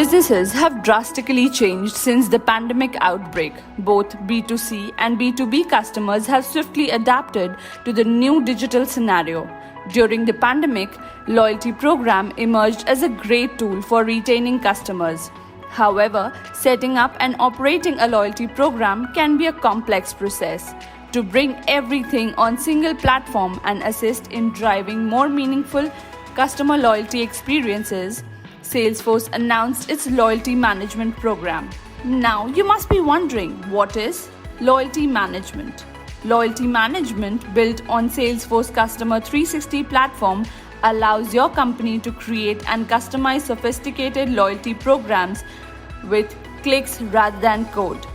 Businesses have drastically changed since the pandemic outbreak. Both B2C and B2B customers have swiftly adapted to the new digital scenario. During the pandemic, loyalty program emerged as a great tool for retaining customers. However, setting up and operating a loyalty program can be a complex process. To bring everything on single platform and assist in driving more meaningful customer loyalty experiences, Salesforce announced its loyalty management program. Now you must be wondering, what is loyalty management? Loyalty management, built on Salesforce Customer 360 platform, allows your company to create and customize sophisticated loyalty programs with clicks rather than code.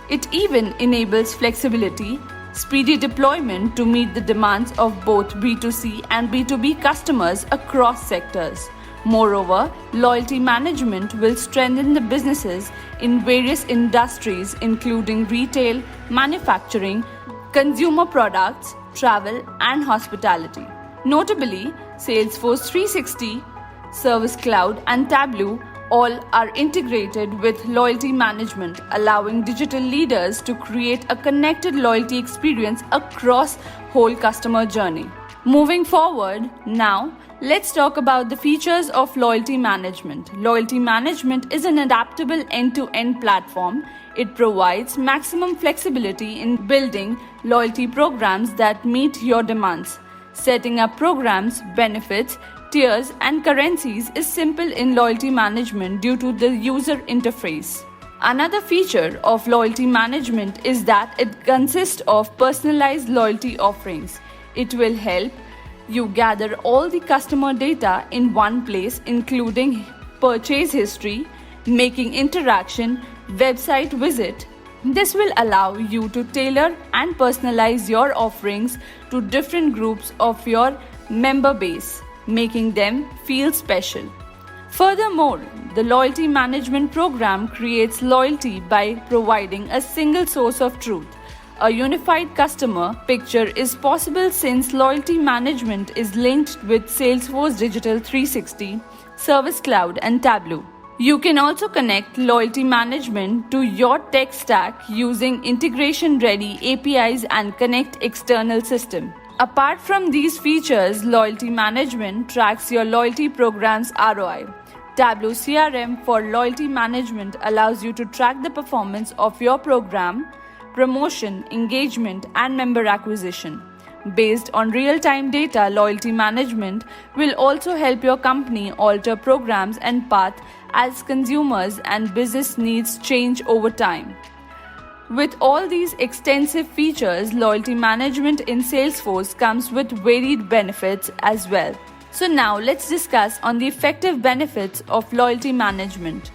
It even enables flexibility, speedy deployment to meet the demands of both B2C and B2B customers across sectors. Moreover, loyalty management will strengthen the businesses in various industries including retail, manufacturing, consumer products, travel, and hospitality. Notably, Salesforce 360, Service Cloud, and Tableau all are integrated with loyalty management, allowing digital leaders to create a connected loyalty experience across whole customer journey. Moving forward, now let's talk about the features of loyalty management. Loyalty management is an adaptable end-to-end platform. It provides maximum flexibility in building loyalty programs that meet your demands. Setting up programs, benefits, tiers, and currencies is simple in loyalty management due to the user interface. Another feature of loyalty management is that it consists of personalized loyalty offerings. It will help you gather all the customer data in one place, including purchase history, making interaction, website visit. This will allow you to tailor and personalize your offerings to different groups of your member base, making them feel special. Furthermore, the loyalty management program creates loyalty by providing a single source of truth. A unified customer picture is possible since loyalty management is linked with Salesforce Digital 360, Service Cloud, and Tableau. You can also connect loyalty management to your tech stack using integration-ready APIs and connect external systems. Apart from these features, loyalty management tracks your loyalty program's ROI. Tableau CRM for loyalty management allows you to track the performance of your program, promotion, engagement, and member acquisition. Based on real-time data, loyalty management will also help your company alter programs and path as consumers and business needs change over time. With all these extensive features, loyalty management in Salesforce comes with varied benefits as well. So now let's discuss on the effective benefits of loyalty management.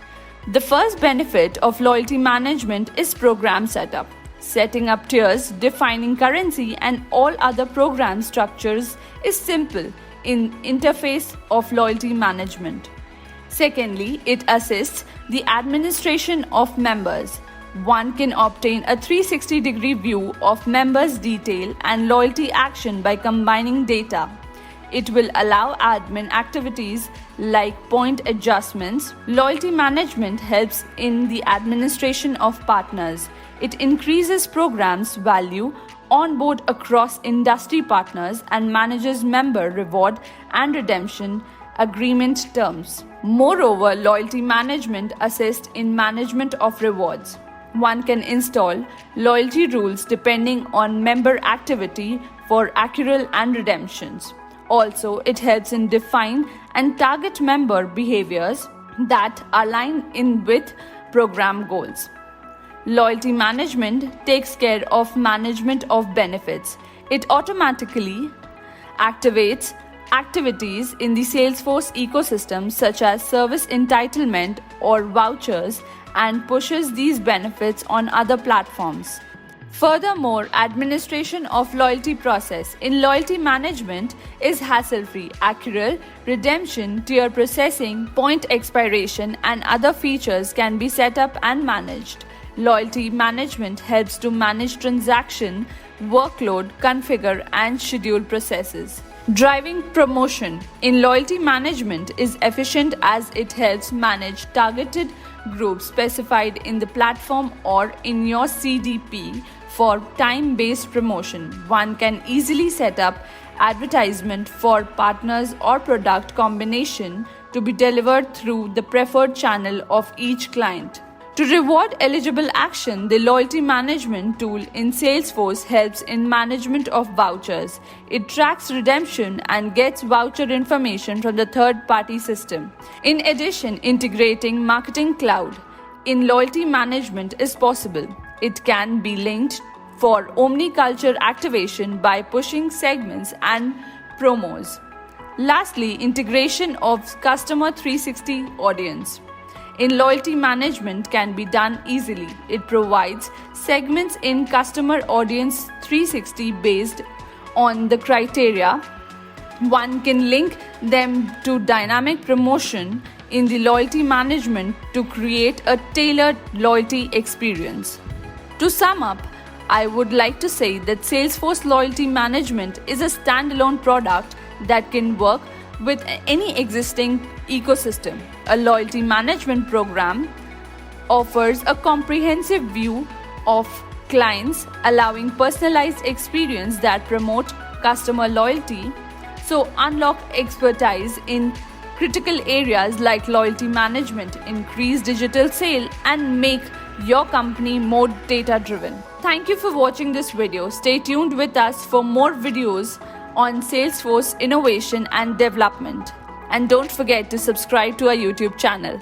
The first benefit of loyalty management is program setup. Setting up tiers, defining currency, and all other program structures is simple in interface of loyalty management. Secondly, it assists the administration of members. One can obtain a 360-degree view of members' detail and loyalty action by combining data. It will allow admin activities like point adjustments. Loyalty management helps in the administration of partners. It increases programs' value on board across industry partners and manages member reward and redemption agreement terms. Moreover, loyalty management assists in management of rewards. One can install loyalty rules depending on member activity for accrual and redemptions. Also, it helps in define and target member behaviors that align in with program goals. Loyalty management takes care of management of benefits. It automatically activates activities in the Salesforce ecosystem such as service entitlement or vouchers and pushes these benefits on other platforms. Furthermore, administration of loyalty process in loyalty management is hassle-free. Accrual, redemption, tier processing, point expiration, and other features can be set up and managed. Loyalty management helps to manage transaction, workload, configure, and schedule processes. Driving promotion in loyalty management is efficient as it helps manage targeted groups specified in the platform or in your CDP for time-based promotion. One can easily set up advertisement for partners or product combination to be delivered through the preferred channel of each client. To reward eligible action, the loyalty management tool in Salesforce helps in management of vouchers. It tracks redemption and gets voucher information from the third-party system. In addition, integrating Marketing Cloud in loyalty management is possible. It can be linked for omniculture activation by pushing segments and promos. Lastly, integration of Customer 360 audience in loyalty management can be done easily. It provides segments in Customer Audience 360 based on the criteria. One can link them to dynamic promotion in the loyalty management to create a tailored loyalty experience. To sum up, I would like to say that Salesforce Loyalty Management is a standalone product that can work with any existing ecosystem. A loyalty management program offers a comprehensive view of clients, allowing personalized experience that promote customer loyalty. So unlock expertise in critical areas like loyalty management, increase digital sale, and make your company more data-driven. Thank you for watching this video. Stay tuned with us for more videos on Salesforce innovation and development. And don't forget to subscribe to our YouTube channel.